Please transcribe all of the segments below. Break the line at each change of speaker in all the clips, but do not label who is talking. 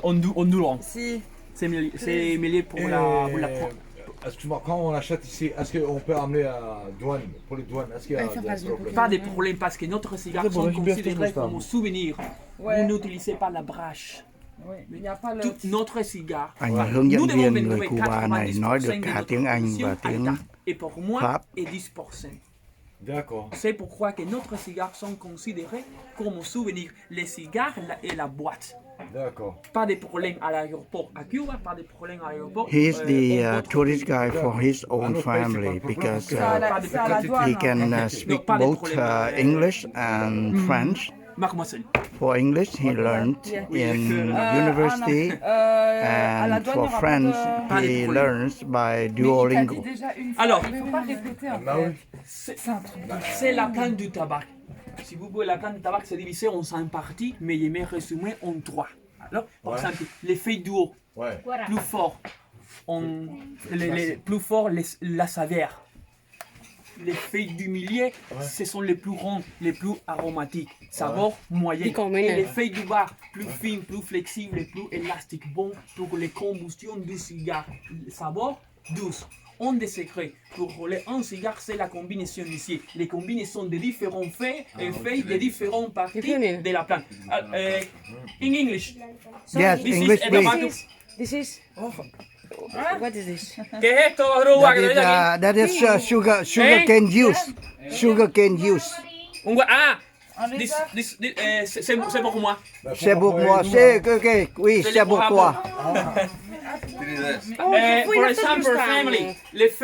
ondulant.
Si.
C'est mêlé pour la
Excuse-moi, quand on achète ici, est-ce qu'on peut amener à douane, pour les douanes? Est-ce qu'il y a des problèmes?
Pas de problème parce que notre cigare sont considérés comme souvenir.
Ouais.
Vous n'utilisez pas la brache.
Oui, il n'y a pas le...
Tout notre cigare.
Anh hướng dẫn viên người Cuba này nói được cả tiếng Anh và tiếng
Et pour moi,
Pháp.
et 10%.
D'accord.
C'est pourquoi que notre cigare sont considérés comme souvenir. Les cigares et la boîte.
D'accord.
Pas de problème à l'aéroport. À Cuba, pas de problème à l'aéroport.
He is the tourist guide for his own family because he can speak both English and French.
Mademoiselle.
For English, he learned in university, and for French, he learns by Duolingo.
Alors,
il ne faut pas répéter en fait.
c'est la plante du tabac. Si vous voulez, la plante du tabac, c'est divisé en 5 parties, mais je vais résumer en 3. Alors, par exemple, les feuilles du haut, plus fort, plus fort la saveur. Les feuilles du milieu, ce sont les plus rondes, les plus aromatiques, saveur moyenne. Et les feuilles du bas, plus fines, plus flexibles et plus élastiques, bon pour les combustions du cigare. Saveur douce. Un des secrets pour rouler un cigare, c'est la combinaison ici. Les combinaisons de différents feuilles de différentes parties de la plante. In English.
Yes,
This
English,
is
please.
This is. What is this?
¿Qué es esto, Aruba?
That is sugar cane juice. Sugar cane juice.
C'est pour moi.
C'est pour moi. Oui, c'est pour toi.
For example, family, leaf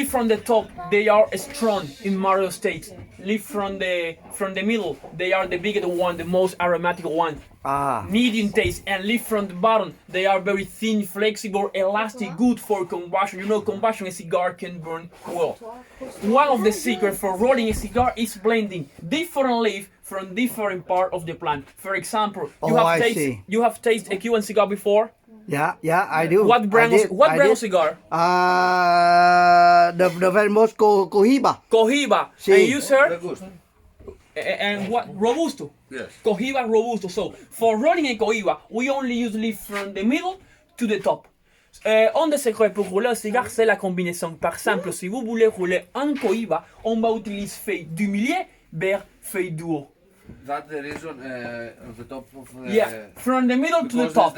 from the top, they are strong in Mario State. Leaf from the middle, they are the biggest one, the most aromatic one. Medium taste, and leaf from the bottom, they are very thin, flexible, elastic, good for combustion. You know, combustion, a cigar can burn well. One of the secrets for rolling a cigar is blending different leaf from different part of the plant. For example, you have tasted a Cuban cigar before?
Yeah, I do.
What brand of cigar?
The very most Cohiba.
Cohiba.
Sí.
And you, sir? And what? Robusto?
Yes.
Cohiba Robusto. So, for rolling a Cohiba, we only use leaf from the middle to the top. Un des secrets pour rouler un cigare, c'est la combinaison. Par exemple, si vous voulez rouler un Cohiba, on va utiliser feuille du milieu vers feuille du haut.
That's the reason on the top of the...
Yeah, from the middle to the top.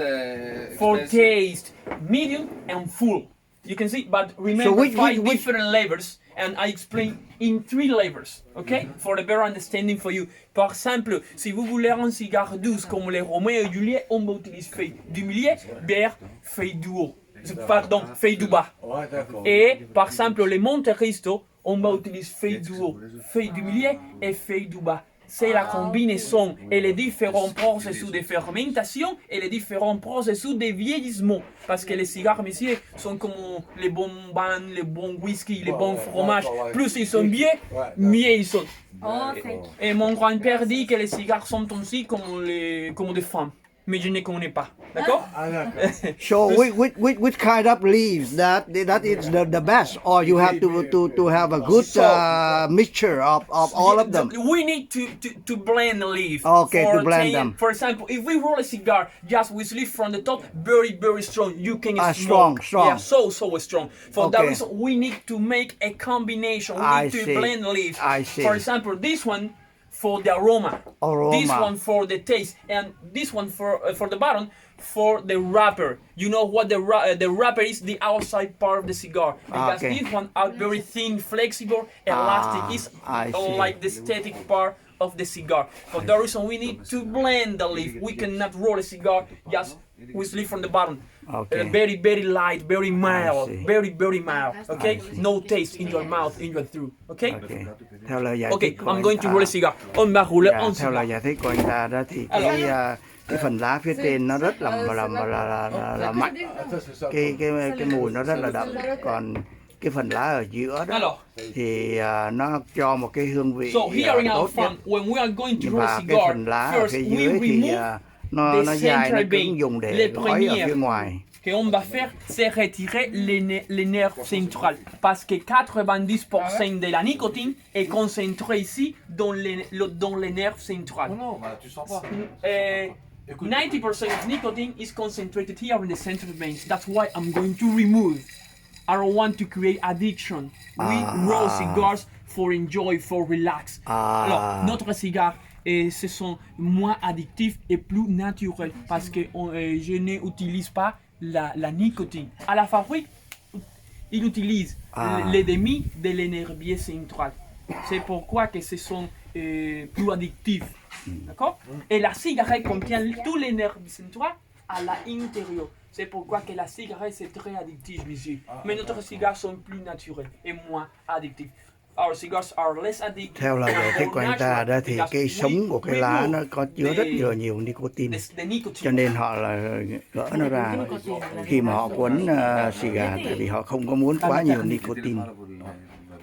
For taste, medium and full. You can see, but remember, five different flavors, and I explain in 3 flavors, okay? For the better understanding for you. Par exemple, si vous voulez un cigare douce comme les Roméo et Juliet, on va utiliser feuille du milieu vers feuille du haut. Pardon, feuille du bas. Et par exemple, les Monte Cristo, on va utiliser feuille du haut, feuille du milieu et feuille du bas. C'est la combinaison et les différents processus de fermentation et les différents processus de vieillissement. Parce que les cigares, messieurs, sont comme les bons vins, les bons whisky, les bons fromages. Plus ils sont vieux, mieux ils sont. Et mon grand-père dit que les cigares sont aussi comme des femmes. Mais je ne connais pas. D'accord?
So which kind of leaves that is the best, or you have to have a good mixture of all of them?
We need to blend the leaf.
Okay, to blend them.
For example, if we roll a cigar just with leaf from the top, very strong, you can
smoke. Strong.
Yeah, so strong. For that reason, we need to make a combination. We need to blend the leaves.
I see.
For example, this one for the aroma. This one for the taste, and this one for the bottom for the wrapper. You know what the wrapper is? The outside part of the cigar. Because this one are very thin, flexible, elastic. It's like the static part of the cigar. For that reason, we need to blend the leaf. We cannot roll a cigar just with leaf from the bottom. Very light, very mild, very mild. Okay, no taste in your mouth, in your throat. Okay.
Theo lời giải
Okay,
thích của
I'm going to roll a cigar. On va rouler un
theo
cigar.
lời giải thích của anh ta đó thì cái phần lá phía trên nó rất là mạnh, cái mùi nó rất là đậm, còn cái phần lá ở giữa đó thì nó cho một cái hương vị tốt nhất. Và cái phần lá ở phía dưới thì nó dài, nó cứng, dùng để gói ở phía ngoài.
qu'on va faire, c'est retirer les nerfs centrales. Parce que 90% de la nicotine est concentrée ici dans les nerfs centrales.
Non, mais tu sens pas.
90% of nicotine is concentrated here in the central veins. That's why I'm going to remove. I don't want to create addiction. We roll cigars for enjoy, for relax. Alors, notre cigare, ce sont moins addictifs et plus naturels parce que je n'utilise pas la nicotine. À la fabrique, ils utilisent les demi de l'énergie centrale. C'est pourquoi que ce sont plus addictifs. D'accord? Et la cigarette contient tous les nerfs centrales à l'intérieur. C'est pourquoi que la cigarette c'est très addictif, monsieur. Mais notre cigares sont plus naturels et moins addictifs. Our cigars are less addictive.
Theo lời giải thích của anh ta đó thì cái sống của cái lá nó có chứa rất nhiều nicotine, cho nên họ là gỡ nó ra khi mà họ quấn cigar, tại vì họ không có muốn quá nhiều nicotine.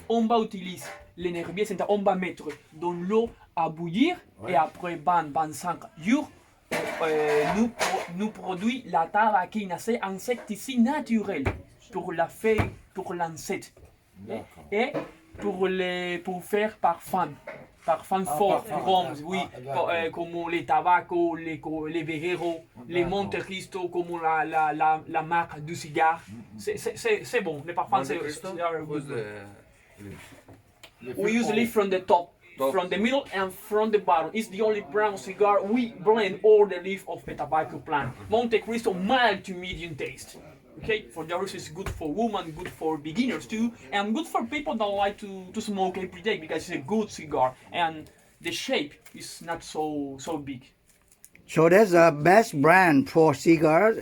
On va utiliser l'énergie centrale, on va mettre dans l'eau à bouillir et après 25 jours, nous produit la tabaquine, c'est un insecticide naturel pour la feuille, pour l'insecte et pour faire parfum fort, oui, comme les tabacos, les Vegueros, les Monte Cristo, comme la marque du cigare. C'est bon, les parfums c'est we use leaf from the top, from the middle and from the bottom. It's the only brown cigar we blend all the leaf of the tobacco plant. Monte Cristo mild to medium taste. Okay, for the others it's good for women, good for beginners too, and good for people that like to smoke every day because it's a good cigar and the shape is not so big.
So that's the best brand for cigars,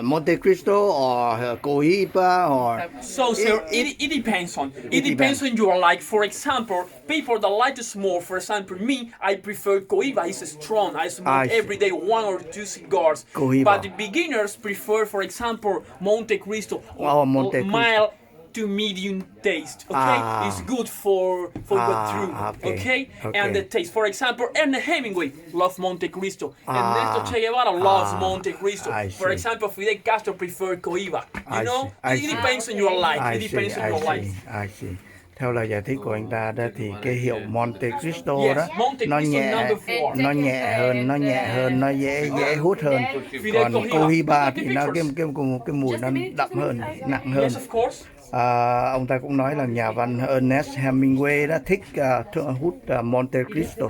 Monte Cristo or Cohiba or...
So sir, it depends on. It depends on your like. For example, people that like to smoke, for example, me, I prefer Cohiba. It's strong. I smoke every day 1 or 2 cigars.
Cohiba.
But the beginners prefer, for example, Monte Cristo.
Monte Cristo.
Mild to medium taste. Okay, it's good for go through. Okay? And the taste. For example, Ernest Hemingway loves Monte Cristo. And Ernesto Che Guevara loves Monte Cristo. For example, Fidel Castro preferred Cohiba. You know, it depends on your life. It depends on your life.
I see. Theo lời giải thích của anh ta đó thì cái hiệu Monte Cristo đó nó nhẹ hơn, nó dễ hút hơn. Còn Cohiba thì nó cái mùi nó đậm hơn, nặng hơn. Ông ta cũng nói là nhà văn Ernest Hemingway đã thích hút Monte Cristo.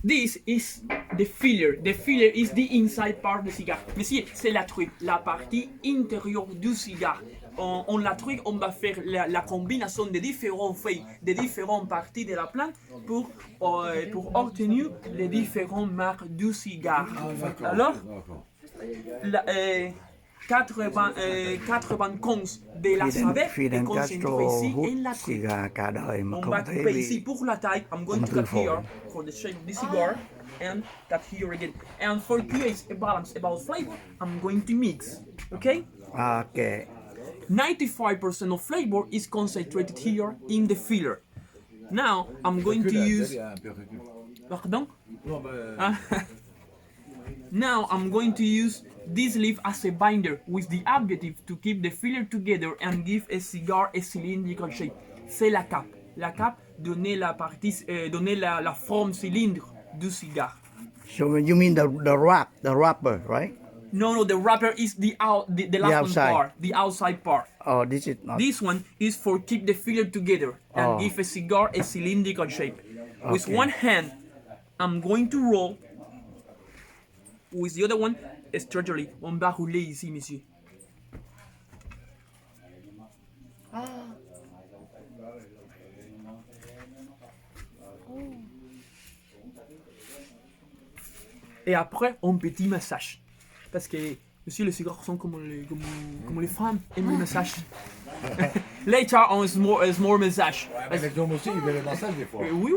This is the filler. The filler is the inside part of the cigar. Monsieur, c'est la truc, la partie intérieure du cigare. On la truc, on va faire la combinaison de différentes feuilles, de différentes parties de la plante pour obtenir les différentes marques du cigare. Alors, 95 de la saveur est concentrée ici et la truc. On va couper ici pour la taille. I'm going to cut here for the shape of the cigar and cut here again. And for create a balance about flavor, I'm going to mix. Okay?
Okay.
95% of flavor is concentrated here in the filler. Now I'm going to use. Pardon? Now I'm going to use this leaf as a binder with the objective to keep the filler together and give a cigar a cylindrical shape. C'est la cape. La cape donnait la forme cylindre du cigare.
So you mean the wrapper, right?
No, the wrapper is the last part, the outside part.
Oh, this is not.
This one is for keep the filler together and give a cigar a cylindrical shape. With one hand, I'm going to roll. With the other one, structurally, on va rouler ici, monsieur. Et après, un petit massage. Parce que, monsieur, les cigares sont comme les femmes aiment le massage. Later on, is more massage.
Avec l'homme aussi, il veut le massage des fois.
Oui.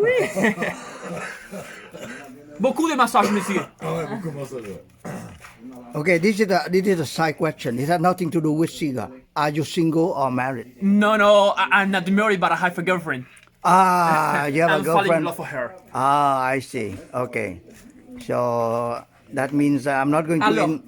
Beaucoup de massages, monsieur.
Ouais, beaucoup de massage.
Okay, this is a side question. It has nothing to do with cigar. Are you single or married?
No, I'm not married, but I have a girlfriend.
Ah, you have a
I'm falling in
girlfriend.
love for her.
Ah, I see. Okay. So that means I'm not going to
Alors,
in.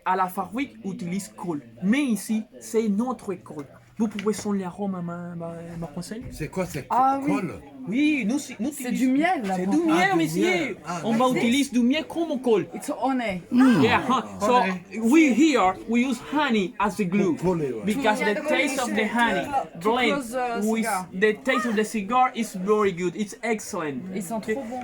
à la fabrique, utilise col. Mais ici, c'est notre col. Vous pouvez sonner l'arôme à ma conseil?
C'est quoi, c'est
Ah oui.
colle?
Oui, nous
C'est du miel là.
C'est du miel, monsieur. On va utiliser du miel comme col.
It's honey.
Yeah, so we use honey as the glue because the taste of the honey blend
close,
with
cigar.
the taste of the cigar is very good. It's excellent.
Ils sont trop bons.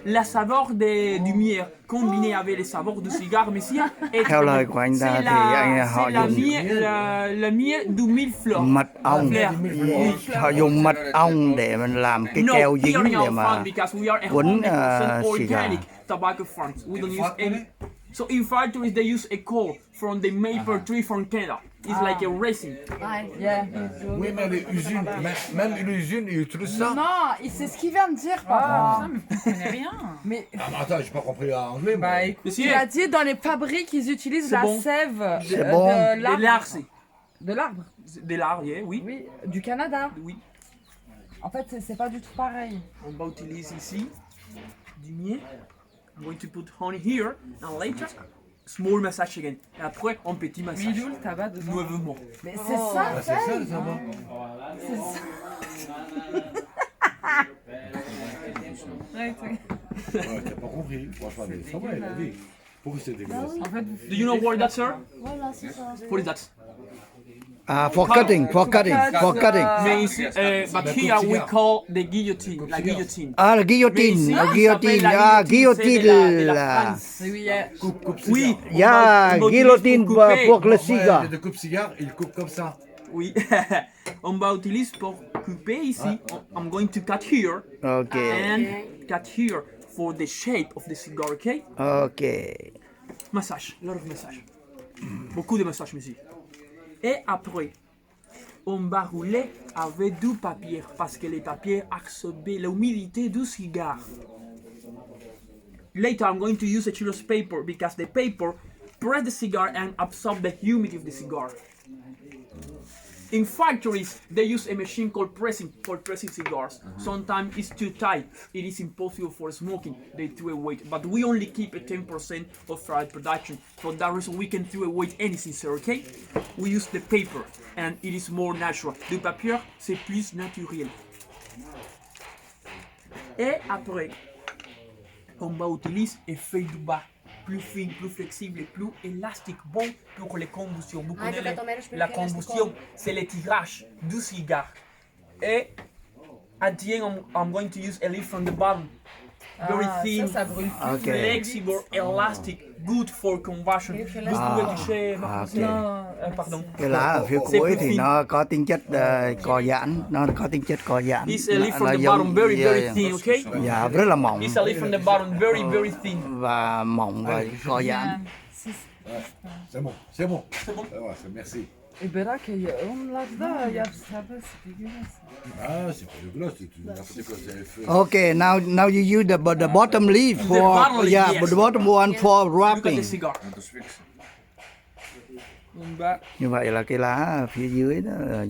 La saveur du miel combiné avec les saveurs du cigare, monsieur, est
Theo lời của anh ta thì anh họ dùng
le miel du mille fleurs.
mật ong.
Fleurs.
Họ dùng mật ong để mình làm cái
No,
keo
here
dính
in
để
our
mà
farm because we are a
quấn
100%
cigar.
organic tobacco farms. We don't use any. So in factories they use a coal from the maple tree from Canada. It's like a resin.
Yeah.
Oui, mais les usines, même une usine, ils utilisent ça.
Non, c'est ce qu'il vient de dire, papa.
mais vous comprenez rien.
Mais
Ah, mais attends, j'ai pas compris l'anglais, moi.
bah écoute,
Monsieur,
il a dit dans les fabriques ils utilisent
C'est
la
bon.
sève
C'est bon.
de
des
l'arbre.
larces.
De l'arbre.
Des larves, yeah, oui.
Oui, du Canada.
Oui.
En fait, c'est pas du tout pareil.
On va utiliser ici du miel. I'm going to put honey here and later small massage again. Et après un petit massage.
Milou, le tabac dedans.
Nuevement.
Mais c'est ça,
Ah, c'est ça, le tabac.
c'est ça.
Ouais, t'as pas compris. Franchement, mais ça va, il a dit. Pourquoi c'est dégueulasse?
En fait,
Do you know what that's, sir?
Voilà, c'est ça.
What is that?
for cutting.
Mais ici, but here we call the guillotine, la guillotine.
Ah, la guillotine,
Mais ici,
la
ça
guillotine,
s'appelle
ah,
la guillotine, c'est de la
guillotine.
France.
oui,
Oui,
Il y a
on va
guillotine
utiliser pour couper.
pour le
Ouais,
cigare.
il y a des coupes cigares, ils coupent comme ça.
Oui, on va utiliser pour couper ici. I'm going to cut here
Okay.
and cut here for the shape of the cigar, okay?
Okay.
Massage, a lot of massage. Beaucoup de massage, monsieur. Et après, on va rouler avec du papier parce que les papiers absorbent l'humidité du cigare. Later, I'm going to use a churros paper because the paper press the cigar and absorb the humidity of the cigar. In factories, they use a machine called pressing for pressing cigars. Sometimes it's too tight. It is impossible for smoking. They throw away. But we only keep a 10% of our production. For that reason, we can throw away anything, sir, okay? We use the paper, and it is more natural. Le papier, c'est plus naturel. Et après, on va utiliser un feuille de bas. Plus fine, plus flexible et plus élastique, bon pour les combustions. Vous connaissez la combustion, c'est le tirage du cigare. Et at the end, I'm going to use a leaf from the bottom. Very thin,
ça brûle.
Okay.
flexible, elastic, good for combustion. Vous pouvez toucher, pardon.
Cái lá ở phía
C'est
cuối
plus
thì
thin.
nó có tính chất co giãn, nó có tính chất co giãn.
It's a leaf from
Nó
the bottom, very, very
yeah,
thin, okay?
dạ, rất là mỏng
It's a leaf from the bottom, very, very thin.
và mỏng và co giãn.
C'est bon, c'est bon. C'est bon. Ouais, merci.
Et ben là, qu'il y a un là-dedans, il y a ça, c'est dégueulasse.
Ah, c'est pas dégueulasse, c'est quoi, c'est feu.
Okay, now you use the bottom leaf for
bottom leaf,
yeah,
yes.
but the bottom one for
Look at the
wrapping.
cigar. On va
Như vậy là cái lá ở phía dưới đó là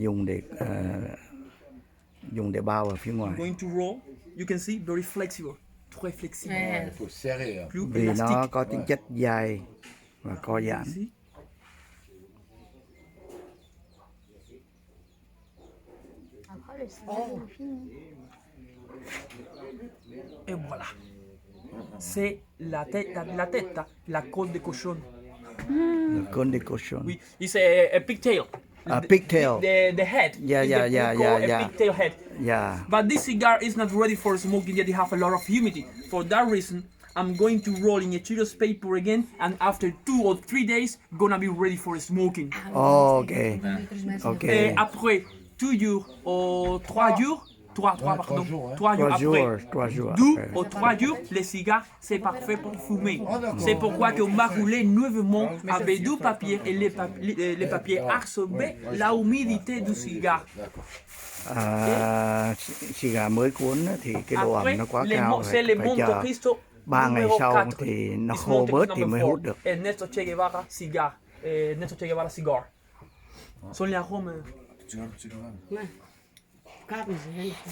dùng để bao ở phía ngoài.
going to roll. You can see very flexible, très flexible.
Il faut serrer. Hein.
Plus
Vì nó
élastique.
có tính chất dài và co giãn.
Ici.
Après, le cigare, il est fini.
Et voilà. C'est la tête, la côte de cochon.
Le cône de cochon.
Oui, it's a pigtail.
A pigtail.
The head.
Yeah,
is
yeah,
the- we
yeah,
call
yeah,
a
yeah.
pigtail head.
Yeah.
But this cigar is not ready for smoking yet. They have a lot of humidity. For that reason, I'm going to roll in a churros paper again, and after 2 or 3 days, gonna be ready for smoking.
Okay.
Et
Okay.
après 2 jours ou 3 jours, 3 pardon,
jours, hein.
3 jours après.
3 jours
2
après.
ou 3 jours, les cigares, c'est parfait pour fumer. C'est pourquoi qu'on va rouler nuevement avec du papier et les papiers absorber la humidité du cigare.
Cigar mới cuốn á, thì cái độ ẩm
Après,
nó quá
les
cao,
c'est
phải,
le
phải
Monte
chờ
Cristo
3 ngày
numéro
sau
4.
thì nó
It's
khô
Monte
bớt
Cristo
thì mới
number
hút
4.
được.
Ernesto Che Guevara cigar. Ernesto Che Guevara cigar. Son les arômes.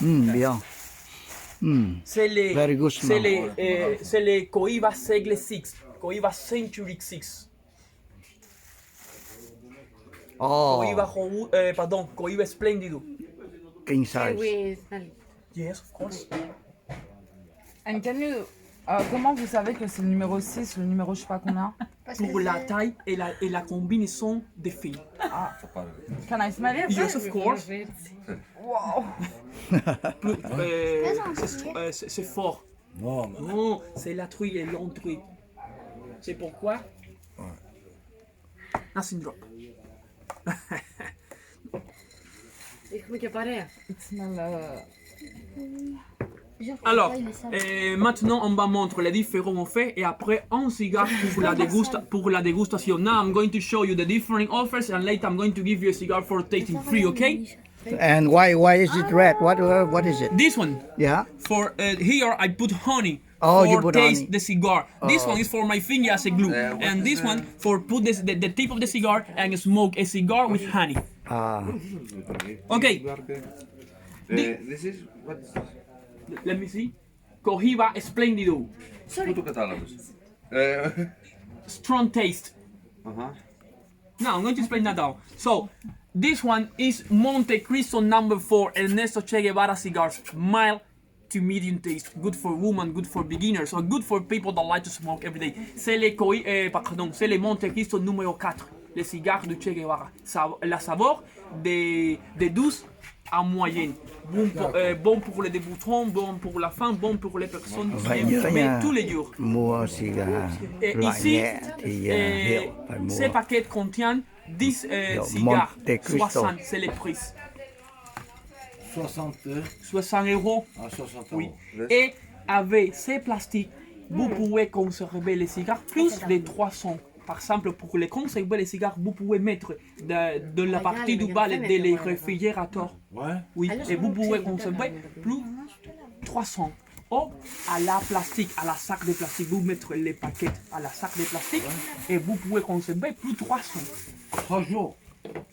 Bien.
C'est les,
Very good smell.
c'est les Cohiba Segle 6, Cohiba Century 6.
Oh,
Cohiba Splendido.
king size.
Yes, of course.
And can you, comment vous savez que c'est le numéro 6, le numéro je sais pas combien?
Pour la taille et la combinaison des fils.
Can I smell it?
Yes, of course.
Wow.
C'est fort.
Non, mais
Non, c'est la truie et l'entruit. C'est pourquoi? Nothing drop.
It smell,
Alors, maintenant on va montrer les différents faits et après un cigare pour la dégustation. Now I'm going to show you the different offers and later I'm going to give you a cigar for tasting free, okay?
And why is it red? What is it?
This one,
Yeah.
for here I put honey
Oh, you
for
put
taste
honey.
the cigar. This one is for my finger as a glue, and this one for put the tip of the cigar and smoke a cigar with honey.
Ah,
Okay,
This is what is this?
let me see. Cohiba Splendido,
Πού το κατάλαβες?
strong taste. Now I'm going to explain that now. So this one is Monte Cristo number 4 Ernesto Che Guevara cigars, mild to medium taste, good for women, good for beginners, or good for people that like to smoke every day. C'est les Monte Cristo numéro 4, les cigares de Che Guevara. La saveur de douce à moyenne. Bon pour les débutants, bon pour la femme, bon pour les personnes qui
vậy
aiment
nhớ
fumer
nha.
tous les jours.
Mua cigar
Et
loại
ici,
nhẹ thì hiệu phải mua.
ces paquets contiennent 10 cigares,
Monte Cristo.
60, c'est le prix.
60
60 euros.
à 60
Oui.
euros.
Et avec ces plastiques, vous pouvez conserver les cigares plus de 300. Par exemple, pour les conserver les cigares, vous pouvez mettre de la partie du bas des réfrigérateurs.
Ouais.
Oui, et vous pouvez conserver plus 300. Ou à la plastique, à la sac de plastique, vous mettez les paquets à la sac de plastique et vous pouvez conserver plus 300.
3 jours.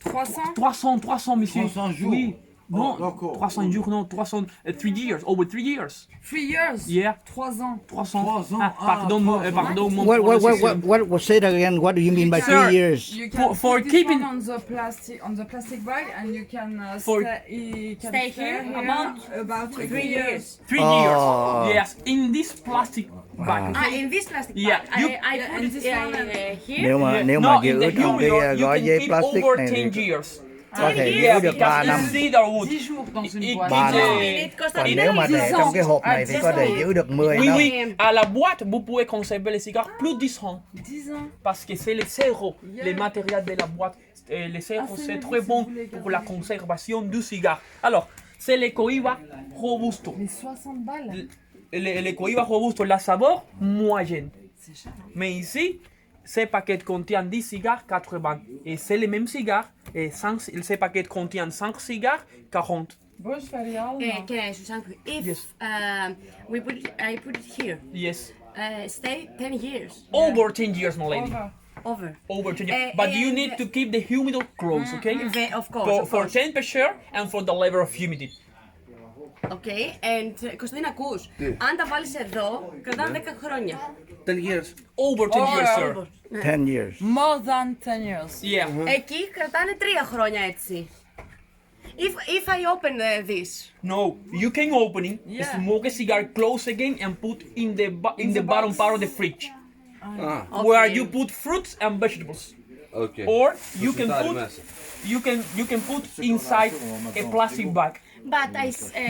300?
300, monsieur.
300 jours.
Oui. Non,
Oh, d'accord.
300 jours, non, 300, 3 years, over 3 years.
3 years?
Yeah.
3 ans.
300.
3 ans.
Ah,
Ah,
pardon,
3 ans.
pardon, mon
What, say that again. What do you mean by
Sir,
3 years?
You can
For
put this
keeping-
one on the plastic bag and you can
For-
stay here about 3 years.
3
Oh.
years. Yes, in this plastic bag.
In this plastic
Yeah,
bag.
you-
I put
and
it
this one,
here.
Nếu mà
No,
giữ
in the
trong cái
humidor, you
gói
can
giấy
keep
plastic
over
này
10
thì
years.
có thể
Yeah,
giữ được 3
because
năm.
it's cedar wood.
10 jours dans une
It-
boîte.
Ba năm.
It costs
Còn
a
nếu mà để
10
trong cái hộp
ans.
này thì có thể giữ được 10
Oui,
năm.
oui, à la boîte, vous pouvez conserver les cigares plus de 10 ans.
10 ans.
Parce que c'est le zéro, le matériel de la boîte. Et le zéro,
c'est
c'est
le
très
but,
bon
si vous voulez
pour
garder.
la conservation du cigare. Alors, c'est le Cohiba Robusto.
Mais 60 balles.
Le Cohiba Robusto, la saveur moyenne.
C'est cher.
Mais ici, ces paquets contiennent 10 cigares, 80. Et c'est le même cigare. Et ces paquets contiennent 5 cigares, 40.
Bon, je fais rien.
Can I ask you something? If
Yes.
I put it here,
Yes.
stay 10 years.
Over 10 years, my lady.
Over.
Over.
Over 10 years. But you need to keep the humidor close, okay?
Of course.
For temperature and for the level of humidity.
Okay, and Κωνσταντίνα, ακούς, αν τα βάλεις εδώ, κρατάνε 10 χρόνια.
10 years.
Over 10 years, sir.
10 years.
More than 10 years.
Yeah.
Εκεί κρατάνε 3 χρόνια έτσι. If I open this,
No, you can open it,
Yeah.
smoke a cigar, close again, and put in the bottom
box.
part of the fridge,
Ah,
where
Okay.
you put fruits and vegetables.
okay.
Or you can
Σουτάρει
put
μέσα.
you can put inside a plastic bag.
but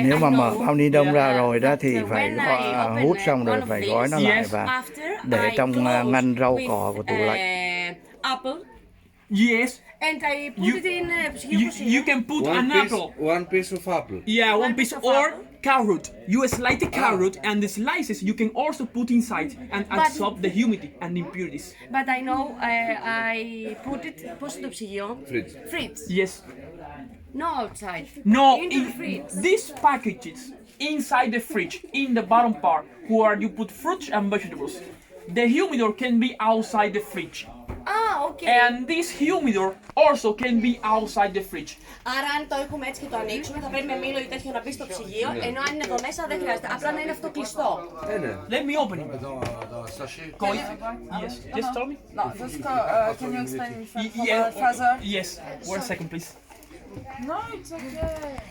Nếu
I
mà mở
know
bao ni lông
Yeah.
ra rồi đó thì
So
phải
when I open
hút xong rồi
one of
phải
these,
gói nó lại
yes.
và
after
để
I
trong
close
ngăn rau
with,
cỏ của tủ lạnh.
Apple,
Yes,
and I put
You-
it in
you can put an apple.
One piece of apple.
Yeah, one
One
piece
piece of
or
apple.
carrot. You slice the carrot and the slices you can also put inside and absorb the humidity and impurities.
But I know I put it, πώς το ψυγείο?
Fridge.
Fridge.
Yes.
No outside.
No,
In the fridge.
these packages inside the fridge, in the bottom part, where you put fruits and vegetables. The humidor can be outside the fridge.
Ah, Okay.
And this humidor also can be outside the fridge.
Άρα αν το έχουμε έτσι και το ανοίξουμε θα πρέπει με μήλο ή τέτοιο να μπει στο ψυγείο, ενώ αν είναι εδώ μέσα δεν χρειάζεται, απλά να είναι αυτό κλειστό.
Let me open it. Go it. Yes, just tell me.
No, just can you explain me
Yeah,
further?
yes, 1 second please.
No, it's okay.